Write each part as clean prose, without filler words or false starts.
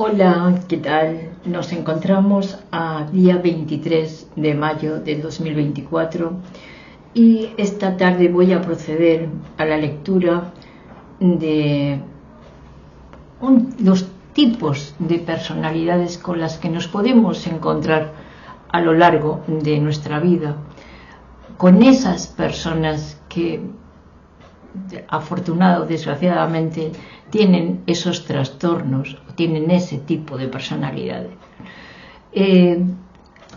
Hola, ¿qué tal? Nos encontramos a día 23 de mayo del 2024 y esta tarde voy a proceder a la lectura de los tipos de personalidades con las que nos podemos encontrar a lo largo de nuestra vida, con esas personas que afortunado o desgraciadamente tienen esos trastornos, tienen ese tipo de personalidades.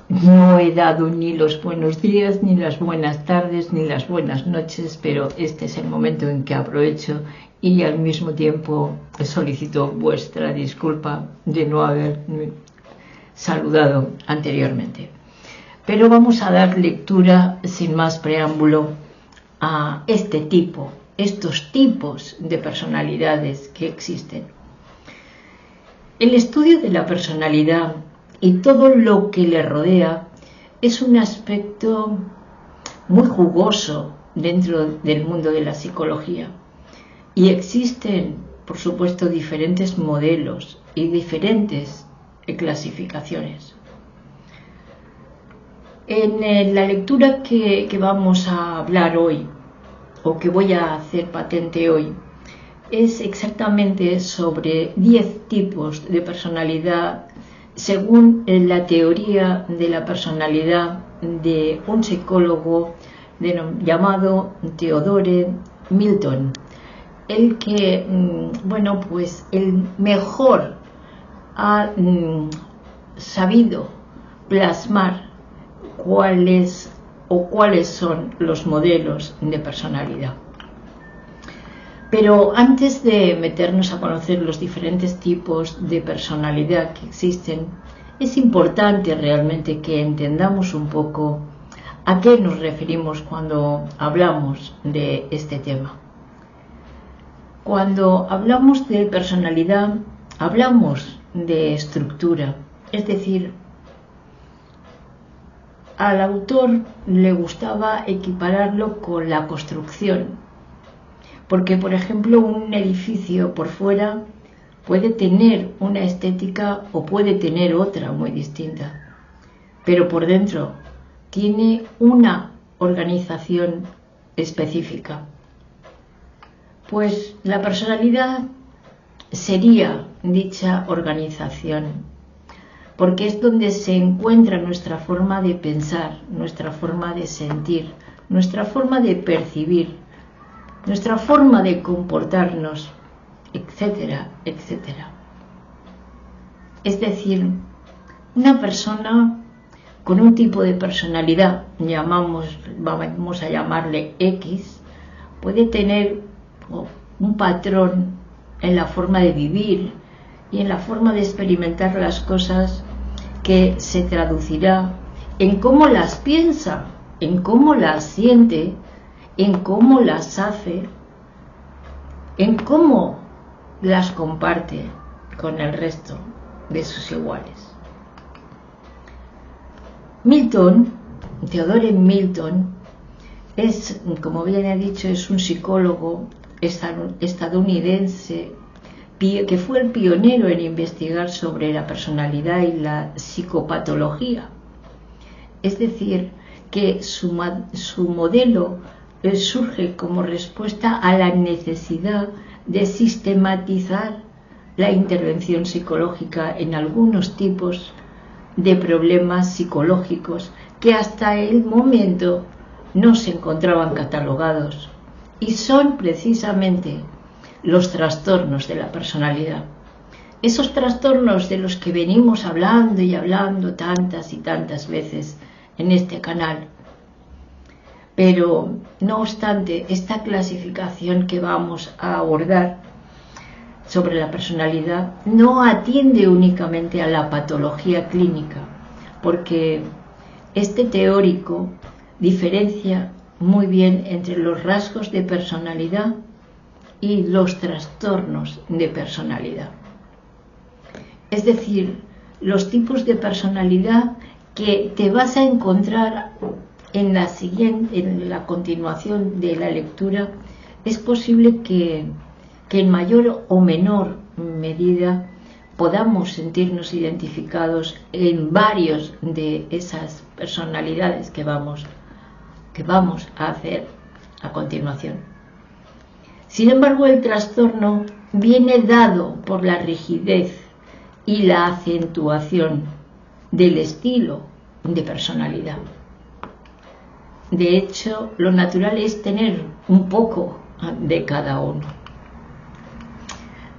No he dado ni los buenos días, ni las buenas tardes, ni las buenas noches, pero este es el momento en que aprovecho y al mismo tiempo solicito vuestra disculpa de no haber saludado anteriormente. Pero vamos a dar lectura sin más preámbulo a estos tipos de personalidades que existen. El estudio de la personalidad y todo lo que le rodea es un aspecto muy jugoso dentro del mundo de la psicología, y existen, por supuesto, diferentes modelos y diferentes clasificaciones. En la lectura que vamos a hablar hoy, o que voy a hacer patente hoy, es exactamente sobre 10 tipos de personalidad según la teoría de la personalidad de un psicólogo llamado Theodore Milton, el que, el mejor ha sabido plasmar cuáles son los modelos de personalidad. Pero antes de meternos a conocer los diferentes tipos de personalidad que existen, es importante realmente que entendamos un poco a qué nos referimos cuando hablamos de este tema. Cuando hablamos de personalidad, hablamos de estructura, es decir, al autor le gustaba equipararlo con la construcción, porque, por ejemplo, un edificio por fuera puede tener una estética o puede tener otra muy distinta, pero por dentro tiene una organización específica. Pues la personalidad sería dicha organización, porque es donde se encuentra nuestra forma de pensar, nuestra forma de sentir, nuestra forma de percibir, nuestra forma de comportarnos, etcétera, etcétera. Es decir, una persona con un tipo de personalidad, vamos a llamarle X, puede tener un patrón en la forma de vivir y en la forma de experimentar las cosas que se traducirá en cómo las piensa, en cómo las siente, en cómo las hace, en cómo las comparte con el resto de sus iguales. Theodore Milton, como bien he dicho, es un psicólogo estadounidense que fue el pionero en investigar sobre la personalidad y la psicopatología. Es decir, que su modelo surge como respuesta a la necesidad de sistematizar la intervención psicológica en algunos tipos de problemas psicológicos que hasta el momento no se encontraban catalogados, y son precisamente los trastornos de la personalidad. Esos trastornos de los que venimos hablando y hablando tantas y tantas veces en este canal. Pero, no obstante, esta clasificación que vamos a abordar sobre la personalidad no atiende únicamente a la patología clínica, porque este teórico diferencia muy bien entre los rasgos de personalidad y los trastornos de personalidad. Es decir, los tipos de personalidad que te vas a encontrar en la continuación de la lectura, es posible que en mayor o menor medida podamos sentirnos identificados en varios de esas personalidades que vamos a hacer a continuación. Sin embargo, el trastorno viene dado por la rigidez y la acentuación del estilo de personalidad. De hecho, lo natural es tener un poco de cada uno.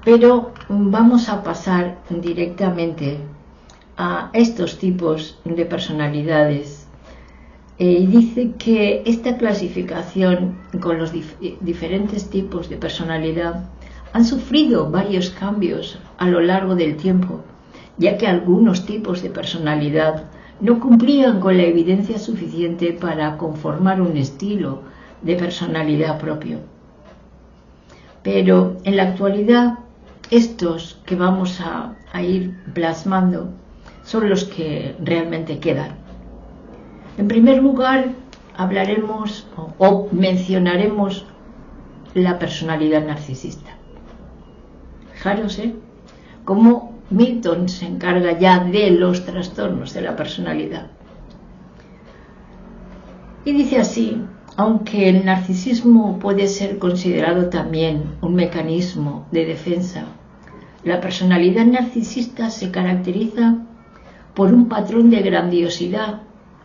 Pero vamos a pasar directamente a estos tipos de personalidades. Y dice que esta clasificación con los diferentes tipos de personalidad han sufrido varios cambios a lo largo del tiempo, ya que algunos tipos de personalidad no cumplían con la evidencia suficiente para conformar un estilo de personalidad propio. Pero en la actualidad, estos que vamos a ir plasmando son los que realmente quedan. En primer lugar, hablaremos o mencionaremos la personalidad narcisista. Fijaros, cómo Milton se encarga ya de los trastornos de la personalidad. Y dice así: aunque el narcisismo puede ser considerado también un mecanismo de defensa, la personalidad narcisista se caracteriza por un patrón de grandiosidad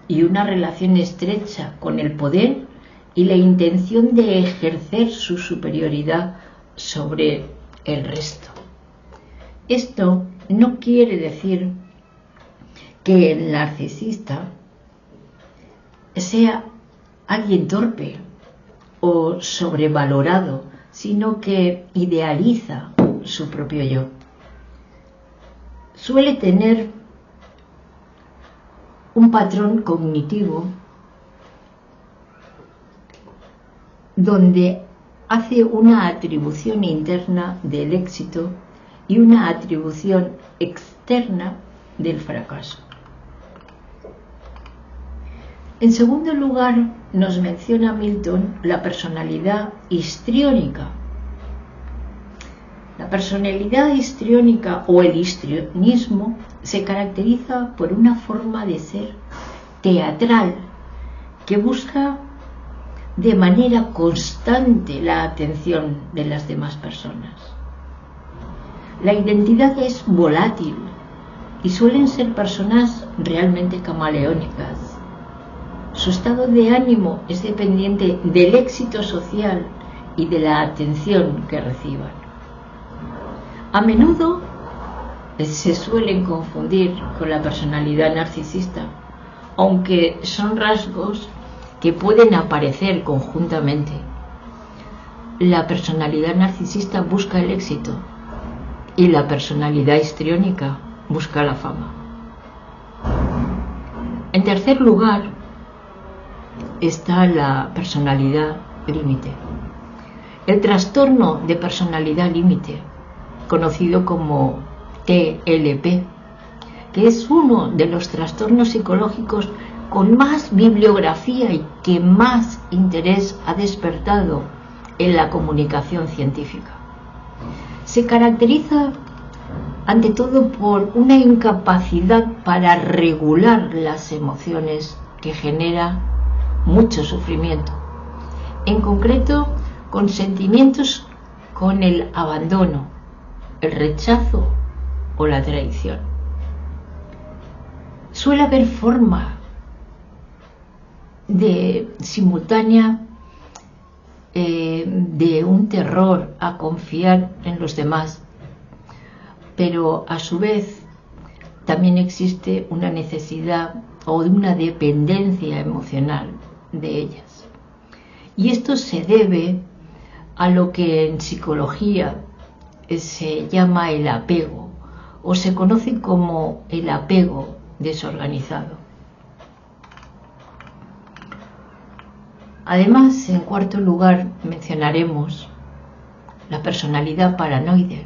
y una relación estrecha con el poder y la intención de ejercer su superioridad sobre el resto. Esto no quiere decir que el narcisista sea alguien torpe o sobrevalorado, sino que idealiza su propio yo. Suele tener un patrón cognitivo donde hace una atribución interna del éxito y una atribución externa del fracaso. En segundo lugar, nos menciona Milton la personalidad histriónica. La personalidad histriónica o el histrionismo se caracteriza por una forma de ser teatral que busca de manera constante la atención de las demás personas. La identidad es volátil y suelen ser personas realmente camaleónicas. Su estado de ánimo es dependiente del éxito social y de la atención que reciban. A menudo se suelen confundir con la personalidad narcisista, aunque son rasgos que pueden aparecer conjuntamente. La personalidad narcisista busca el éxito y la personalidad histriónica busca la fama. En tercer lugar está la personalidad límite. El trastorno de personalidad límite, conocido como TLP, que es uno de los trastornos psicológicos con más bibliografía y que más interés ha despertado en la comunicación científica. Se caracteriza ante todo por una incapacidad para regular las emociones que genera mucho sufrimiento, en concreto con sentimientos con el abandono, el rechazo o la traición. Suele haber forma de simultánea de un terror a confiar en los demás, pero a su vez también existe una necesidad o una dependencia emocional de ellas. Y esto se debe a lo que en psicología se llama el apego, o se conoce como el apego desorganizado. Además, en cuarto lugar, mencionaremos la personalidad paranoide.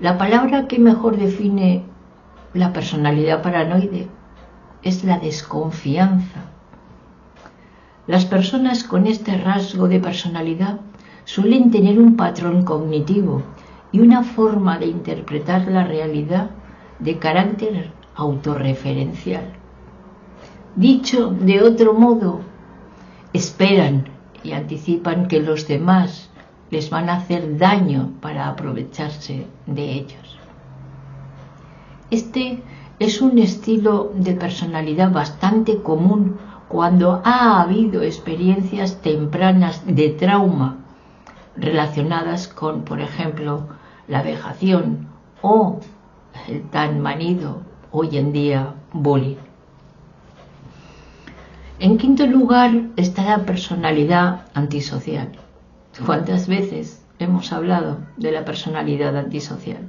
La palabra que mejor define la personalidad paranoide es la desconfianza. Las personas con este rasgo de personalidad suelen tener un patrón cognitivo y una forma de interpretar la realidad de carácter autorreferencial. Dicho de otro modo, esperan y anticipan que los demás les van a hacer daño para aprovecharse de ellos. Este es un estilo de personalidad bastante común cuando ha habido experiencias tempranas de trauma relacionadas con, por ejemplo, la vejación o el tan manido hoy en día bullying. En quinto lugar está la personalidad antisocial. ¿Cuántas veces hemos hablado de la personalidad antisocial?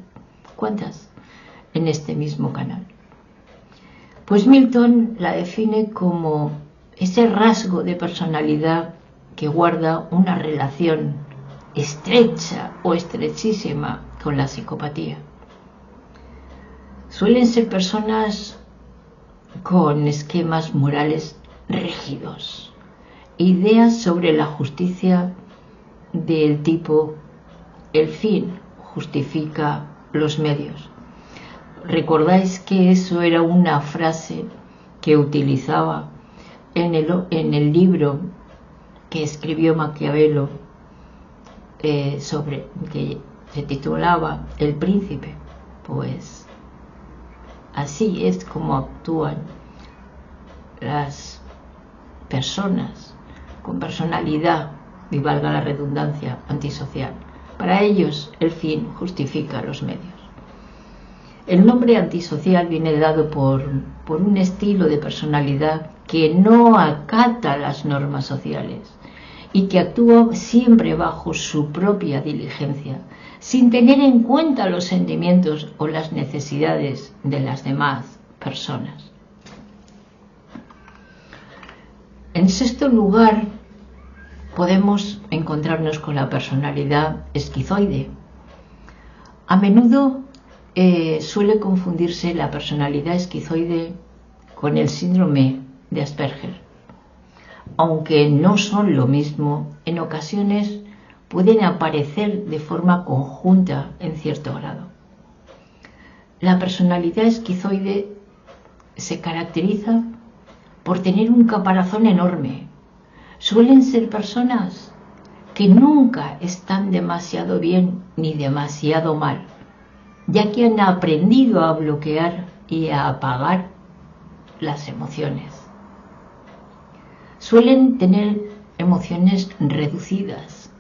¿Cuántas? En este mismo canal. Pues Milton la define como ese rasgo de personalidad que guarda una relación estrecha o estrechísima con la psicopatía. Suelen ser personas con esquemas morales rígidos, ideas sobre la justicia del tipo el fin justifica los medios. ¿Recordáis que eso era una frase que utilizaba en el libro que escribió Maquiavelo que se titulaba El Príncipe? Pues así es como actúan las personas con personalidad, y valga la redundancia, antisocial. Para ellos el fin justifica los medios. El nombre antisocial viene dado por un estilo de personalidad que no acata las normas sociales y que actúa siempre bajo su propia diligencia, sin tener en cuenta los sentimientos o las necesidades de las demás personas. En sexto lugar, podemos encontrarnos con la personalidad esquizoide. A menudo suele confundirse la personalidad esquizoide con el síndrome de Asperger. Aunque no son lo mismo, en ocasiones pueden aparecer de forma conjunta en cierto grado. La personalidad esquizoide se caracteriza por tener un caparazón enorme. Suelen ser personas que nunca están demasiado bien ni demasiado mal, ya que han aprendido a bloquear y a apagar las emociones. Suelen tener emociones reducidas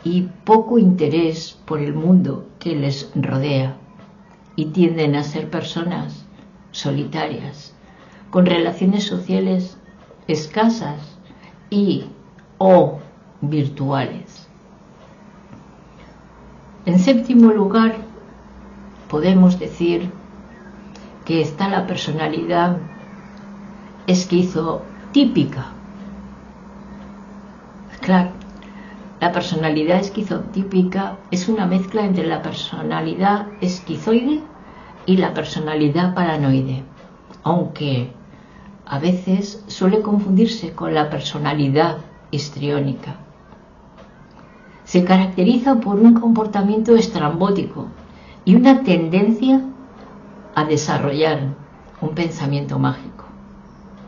y poco interés por el mundo que les rodea, y tienden a ser personas solitarias, con relaciones sociales escasas o virtuales. En séptimo lugar, podemos decir que está la personalidad esquizotípica. Claro, la personalidad esquizotípica es una mezcla entre la personalidad esquizoide y la personalidad paranoide, aunque a veces suele confundirse con la personalidad histriónica. Se caracteriza por un comportamiento estrambótico y una tendencia a desarrollar un pensamiento mágico,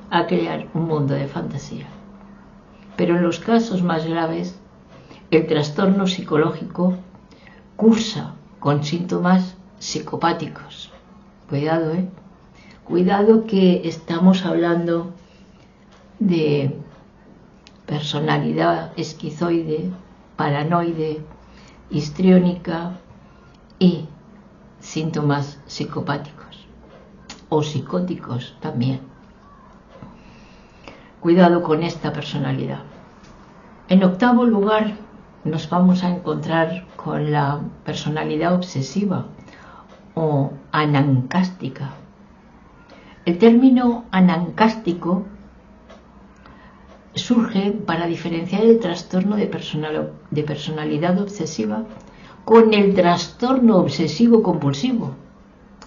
a crear un mundo de fantasía. Pero en los casos más graves, el trastorno psicológico cursa con síntomas psicopáticos. Cuidado, Cuidado, que estamos hablando de personalidad esquizoide, paranoide, histriónica y síntomas psicopáticos o psicóticos también. Cuidado con esta personalidad. En octavo lugar, nos vamos a encontrar con la personalidad obsesiva o anancástica. El término anancástico surge para diferenciar el trastorno de personalidad obsesiva con el trastorno obsesivo compulsivo,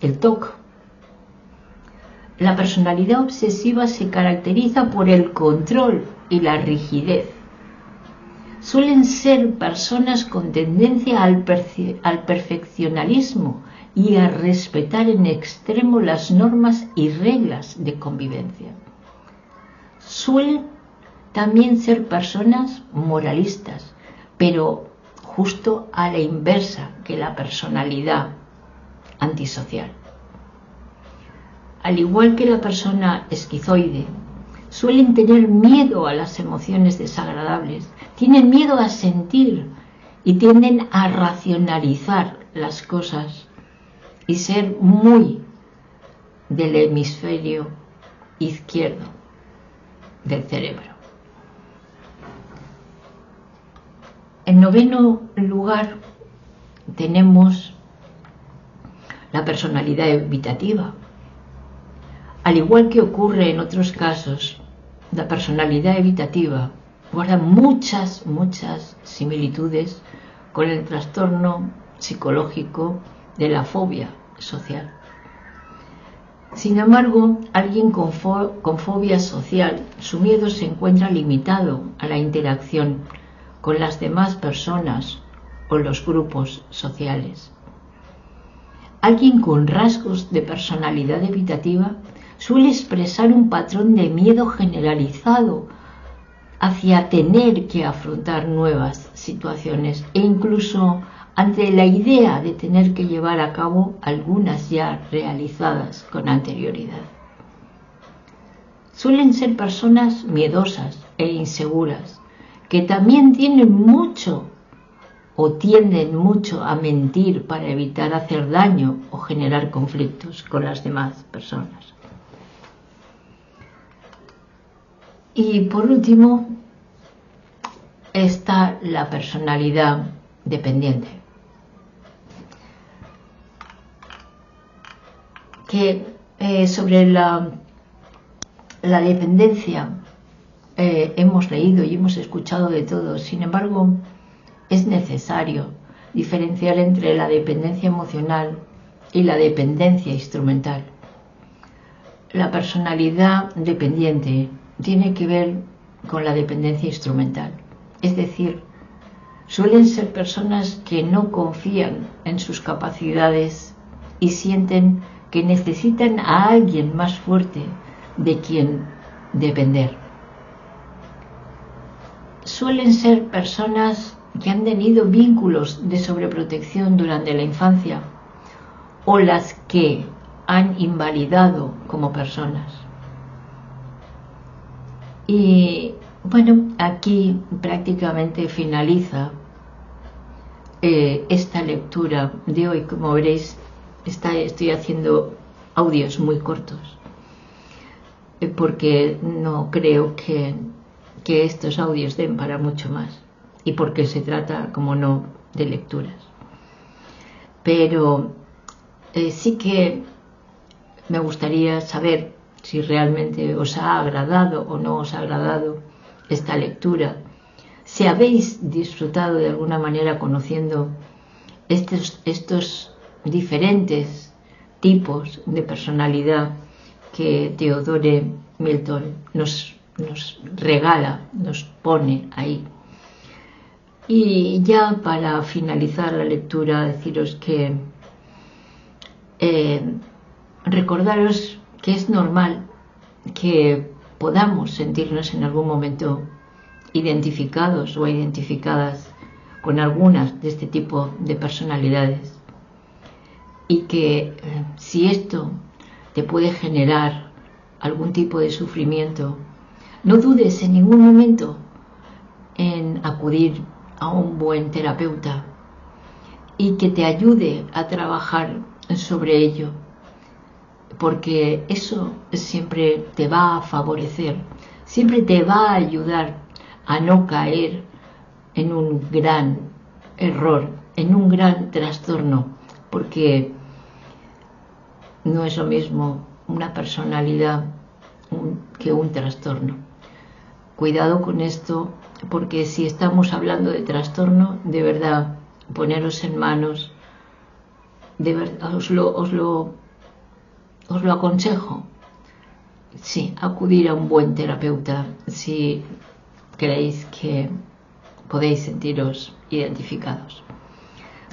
el TOC. La personalidad obsesiva se caracteriza por el control y la rigidez. suelen ser personas con tendencia al perfeccionalismo y a respetar en extremo las normas y reglas de convivencia. Suelen también ser personas moralistas, pero justo a la inversa que la personalidad antisocial. Al igual que la persona esquizoide, suelen tener miedo a las emociones desagradables, tienen miedo a sentir y tienden a racionalizar las cosas y ser muy del hemisferio izquierdo del cerebro. En noveno lugar tenemos la personalidad evitativa. Al igual que ocurre en otros casos, la personalidad evitativa guarda muchas similitudes con el trastorno psicológico de la fobia social. Sin embargo, alguien con fobia social, su miedo se encuentra limitado a la interacción con las demás personas o los grupos sociales. Alguien con rasgos de personalidad evitativa suele expresar un patrón de miedo generalizado hacia tener que afrontar nuevas situaciones e incluso ante la idea de tener que llevar a cabo algunas ya realizadas con anterioridad. Suelen ser personas miedosas e inseguras, que también tienen mucho o tienden mucho a mentir para evitar hacer daño o generar conflictos con las demás personas. Y por último está la personalidad dependiente, que sobre la dependencia hemos leído y hemos escuchado de todo. Sin embargo, es necesario diferenciar entre la dependencia emocional y la dependencia instrumental. La personalidad dependiente tiene que ver con la dependencia instrumental, es decir, suelen ser personas que no confían en sus capacidades y sienten que necesitan a alguien más fuerte de quien depender. Suelen ser personas que han tenido vínculos de sobreprotección durante la infancia o las que han invalidado como personas. Y bueno, aquí prácticamente finaliza esta lectura de hoy. Como veréis, estoy haciendo audios muy cortos porque no creo que estos audios den para mucho más y porque se trata, como no, de lecturas. Pero sí que me gustaría saber si realmente os ha agradado o no os ha agradado esta lectura, si habéis disfrutado de alguna manera conociendo estos diferentes tipos de personalidad que Theodore Milton nos regala, nos pone ahí. Y ya para finalizar la lectura, deciros que recordaros que es normal que podamos sentirnos en algún momento identificados o identificadas con algunas de este tipo de personalidades, y que si esto te puede generar algún tipo de sufrimiento, no dudes en ningún momento en acudir a un buen terapeuta y que te ayude a trabajar sobre ello, porque eso siempre te va a favorecer, siempre te va a ayudar a no caer en un gran error, en un gran trastorno, porque no es lo mismo una personalidad que un trastorno. Cuidado con esto, porque si estamos hablando de trastorno, de verdad, poneros en manos, de verdad, os lo aconsejo. Sí, acudir a un buen terapeuta si creéis que podéis sentiros identificados.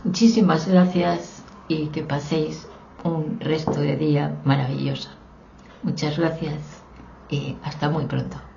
Muchísimas gracias y que paséis un resto de día maravilloso. Muchas gracias y hasta muy pronto.